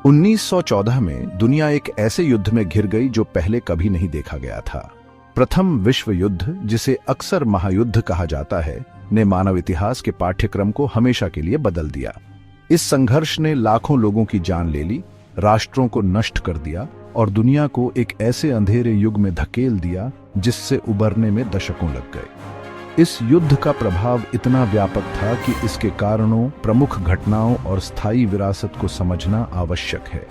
1914 में दुनिया एक ऐसे युद्ध में घिर गई जो पहले कभी नहीं देखा गया था। प्रथम विश्व युद्ध, जिसे अक्सर महायुद्ध कहा जाता है, ने मानव इतिहास के पाठ्यक्रम को हमेशा के लिए बदल दिया। इस संघर्ष ने लाखों लोगों की जान ले ली, राष्ट्रों को नष्ट कर दिया और दुनिया को एक ऐसे अंधेरे युग में धकेल दिया जिससे उबरने में दशकों लग गए। इस युद्ध का प्रभाव इतना व्यापक था कि इसके कारणों, प्रमुख घटनाओं और स्थायी विरासत को समझना आवश्यक है।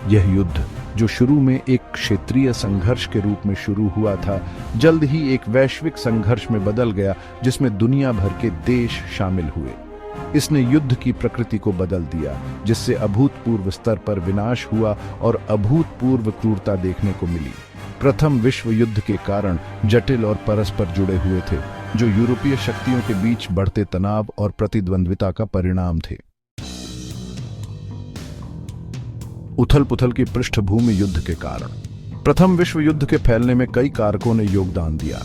यह युद्ध, जो शुरू में एक क्षेत्रीय संघर्ष के रूप में शुरू हुआ था, जल्द ही एक वैश्विक संघर्ष में बदल गया जिसमें दुनिया भर के देश शामिल हुए। इसने युद्ध की प्रकृति को बदल दिया, जिससे अभूतपूर्व स्तर पर विनाश हुआ और अभूतपूर्व क्रूरता देखने को मिली। प्रथम विश्व युद्ध के कारण जटिल और परस्पर जुड़े हुए थे, जो यूरोपीय शक्तियों के बीच बढ़ते तनाव और प्रतिद्वंद्विता का परिणाम थे। उथल-पुथल की पृष्ठभूमि युद्ध के कारण। प्रथम विश्व युद्ध के फैलने में कई कारकों ने योगदान दिया,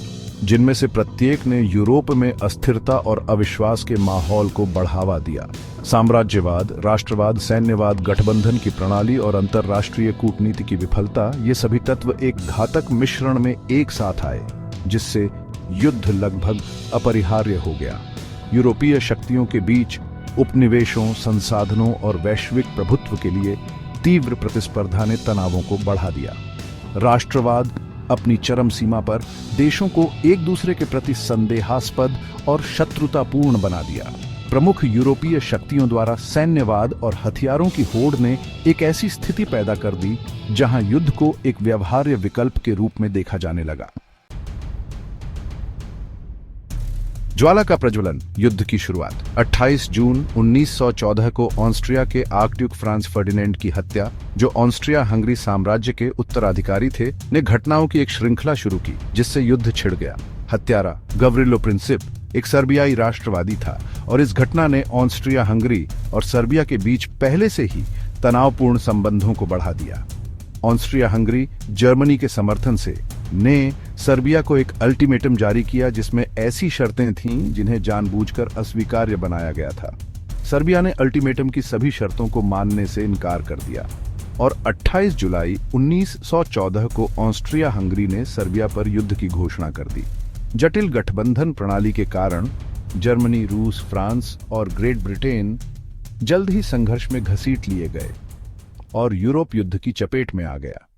जिनमें से प्रत्येक ने यूरोप में अस्थिरता और अविश्वास के माहौल को बढ़ावा दिया। साम्राज्यवाद, राष्ट्रवाद, सैन्यवाद, गठबंधन की प्रणाली और अंतर्राष्ट्रीय कूटनीति की विफलता, ये सभी तत्व एक घातक मिश्रण में एक साथ आए, जिससे युद्ध लगभग अपरिहार्य हो गया। यूरोपीय शक्तियों के बीच उपनिवेशों, संसाधनों और वैश्विक प्रभुत्व के लिए तीव्र प्रतिस्पर्धा ने तनावों को बढ़ा दिया। राष्ट्रवाद अपनी चरम सीमा पर देशों को एक दूसरे के प्रति संदेहास्पद और शत्रुतापूर्ण बना दिया। प्रमुख यूरोपीय शक्तियों द्वारा सैन्यवाद और हथियारों की होड़ ने एक ऐसी स्थिति पैदा कर दी जहां युद्ध को एक व्यवहार्य विकल्प के रूप में देखा जाने लगा। ज्वाला का प्रज्वलन। युद्ध की शुरुआत। 28 जून 1914 को ऑस्ट्रिया के आर्कड्यूक फ्रांज फर्डिनेंड की हत्या, जो ऑस्ट्रिया हंगरी साम्राज्य के उत्तराधिकारी थे, ने घटनाओं की एक श्रृंखला शुरू की, जिससे युद्ध छिड़ गया। हत्यारा गवरिलो प्रिंसिप एक सर्बियाई राष्ट्रवादी था और इस घटना ने ऑस्ट्रिया हंगरी और सर्बिया के बीच पहले से ही तनावपूर्ण संबंधों को बढ़ा दिया। ऑस्ट्रिया हंगरी जर्मनी के समर्थन से ने सर्बिया को एक अल्टीमेटम जारी किया, जिसमें ऐसी शर्तें थीं जिन्हें जानबूझकर अस्वीकार्य बनाया गया था। सर्बिया ने अल्टीमेटम की सभी शर्तों को मानने से इनकार कर दिया और 28 जुलाई 1914 को ऑस्ट्रिया हंगरी ने सर्बिया पर युद्ध की घोषणा कर दी। जटिल गठबंधन प्रणाली के कारण जर्मनी, रूस, फ्रांस और ग्रेट ब्रिटेन जल्द ही संघर्ष में घसीट लिए गए और यूरोप युद्ध की चपेट में आ गया।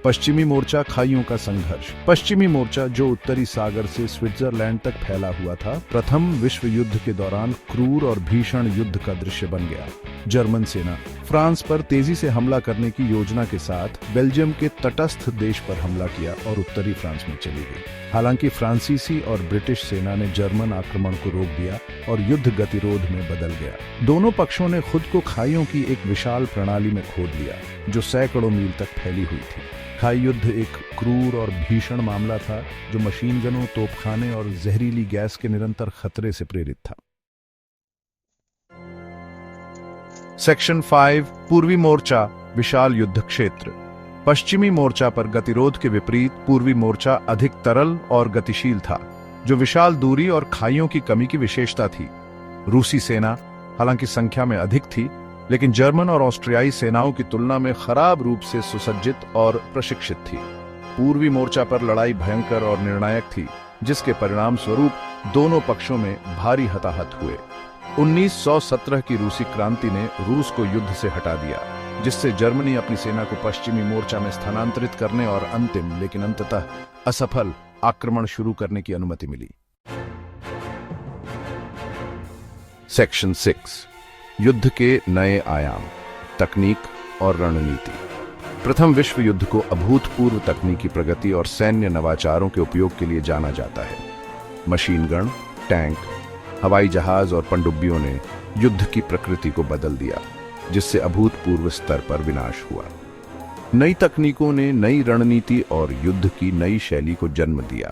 पश्चिमी मोर्चा, खाइयों का संघर्ष। पश्चिमी मोर्चा, जो उत्तरी सागर से स्विट्जरलैंड तक फैला हुआ था, प्रथम विश्व युद्ध के दौरान क्रूर और भीषण युद्ध का दृश्य बन गया। जर्मन सेना फ्रांस पर तेजी से हमला करने की योजना के साथ बेल्जियम के तटस्थ देश पर हमला किया और उत्तरी फ्रांस में चली गई। हालांकि फ्रांसीसी और ब्रिटिश सेना ने जर्मन आक्रमण को रोक दिया और युद्ध गतिरोध में बदल गया। दोनों पक्षों ने खुद को खाइयों की एक विशाल प्रणाली में खोद लिया, जो सैकड़ों मील तक फैली हुई थी। खाई युद्ध एक क्रूर और भीषण मामला था, जो मशीन गनों, तोपखाने और जहरीली गैस के निरंतर खतरे से प्रेरित था। सेक्शन 5, पूर्वी मोर्चा, विशाल युद्ध क्षेत्र। पश्चिमी मोर्चा पर गतिरोध के विपरीत पूर्वी मोर्चा अधिक तरल और गतिशील था, जो विशाल दूरी और खाइयों की कमी की विशेषता थी। रूसी सेना हालांकि संख्या में अधिक थी, लेकिन जर्मन और ऑस्ट्रियाई सेनाओं की तुलना में खराब रूप से सुसज्जित और प्रशिक्षित थी। पूर्वी मोर्चा पर लड़ाई भयंकर और निर्णायक थी, जिसके परिणाम स्वरूप दोनों पक्षों में भारी हताहत हुए। 1917 की रूसी क्रांति ने रूस को युद्ध से हटा दिया, जिससे जर्मनी अपनी सेना को पश्चिमी मोर्चा में स्थानांतरित करने और अंतिम लेकिन अंततः असफल आक्रमण शुरू करने की अनुमति मिली। सेक्शन 6, युद्ध के नए आयाम, तकनीक और रणनीति। प्रथम विश्व युद्ध को अभूतपूर्व तकनीकी प्रगति और सैन्य नवाचारों के उपयोग के लिए जाना जाता है। मशीन गन, टैंक, हवाई जहाज और पनडुब्बियों ने युद्ध की प्रकृति को बदल दिया, जिससे अभूतपूर्व स्तर पर विनाश हुआ। नई तकनीकों ने नई रणनीति और युद्ध की नई शैली को जन्म दिया।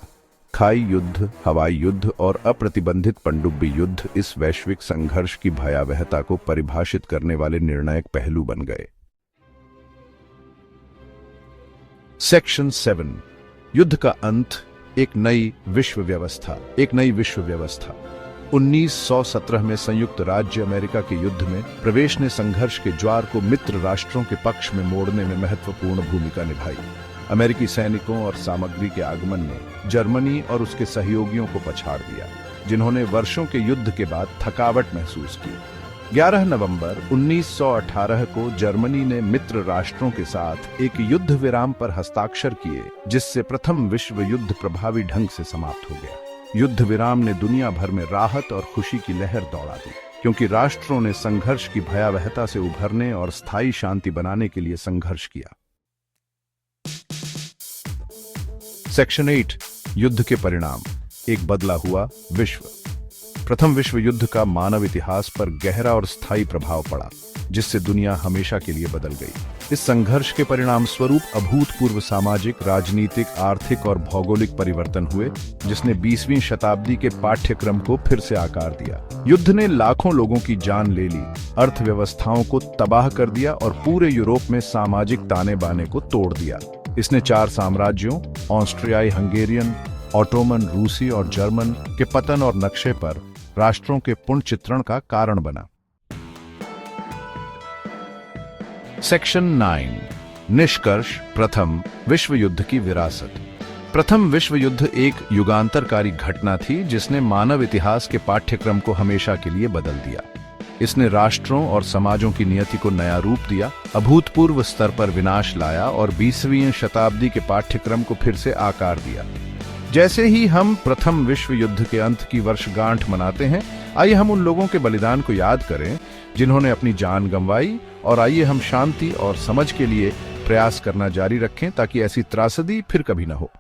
खाई युद्ध, हवाई युद्ध और अप्रतिबंधित पनडुब्बी युद्ध इस वैश्विक संघर्ष की भयावहता को परिभाषित करने वाले निर्णायक पहलू बन गए। सेक्शन 7, युद्ध का अंत, एक नई विश्व व्यवस्था। 1917 में संयुक्त राज्य अमेरिका के युद्ध में प्रवेश ने संघर्ष के ज्वार को मित्र राष्ट्रों के पक्ष में मोड़ने में महत्वपूर्ण भूमिका निभाई। अमेरिकी सैनिकों और सामग्री के आगमन ने जर्मनी और उसके सहयोगियों को पछाड़ दिया, जिन्होंने वर्षों के युद्ध के बाद थकावट महसूस की। 11 नवंबर 1918 को जर्मनी ने मित्र राष्ट्रों के साथ एक युद्ध विराम पर हस्ताक्षर किए, जिससे प्रथम विश्व युद्ध प्रभावी ढंग से समाप्त हो गया। युद्ध विराम ने दुनिया भर में राहत और खुशी की लहर दौड़ा दी, क्योंकि राष्ट्रों ने संघर्ष की भयावहता से उभरने और स्थायी शांति बनाने के लिए संघर्ष किया। सेक्शन 8, युद्ध के परिणाम, एक बदला हुआ विश्व। प्रथम विश्व युद्ध का मानव इतिहास पर गहरा और स्थायी प्रभाव पड़ा, जिससे दुनिया हमेशा के लिए बदल गई। इस संघर्ष के परिणाम स्वरूप अभूतपूर्व सामाजिक, राजनीतिक, आर्थिक और भौगोलिक परिवर्तन हुए, जिसने 20वीं शताब्दी के पाठ्यक्रम को फिर से आकार दिया। युद्ध ने लाखों लोगों की जान ले ली, अर्थव्यवस्थाओं को तबाह कर दिया और पूरे यूरोप में सामाजिक ताने बाने को तोड़ दिया। इसने 4 साम्राज्यों, ऑस्ट्रियाई हंगेरियन, ऑटोमन, रूसी और जर्मन के पतन और नक्शे पर राष्ट्रों के पुनर्चित्रण का कारण बना। सेक्शन 9, निष्कर्ष, प्रथम विश्व युद्ध की विरासत। प्रथम विश्व युद्ध एक युगांतरकारी घटना थी, जिसने मानव इतिहास के पाठ्यक्रम को हमेशा के लिए बदल दिया। इसने राष्ट्रों और समाजों की नियति को नया रूप दिया, अभूतपूर्व स्तर पर विनाश लाया और 20वीं शताब्दी के पाठ्यक्रम को फिर से आकार दिया। जैसे ही हम प्रथम विश्व युद्ध के अंत की वर्षगांठ मनाते हैं, आइए हम उन लोगों के बलिदान को याद करें जिन्होंने अपनी जान गंवाई, और आइए हम शांति और समझ के लिए प्रयास करना जारी रखें ताकि ऐसी त्रासदी फिर कभी न हो।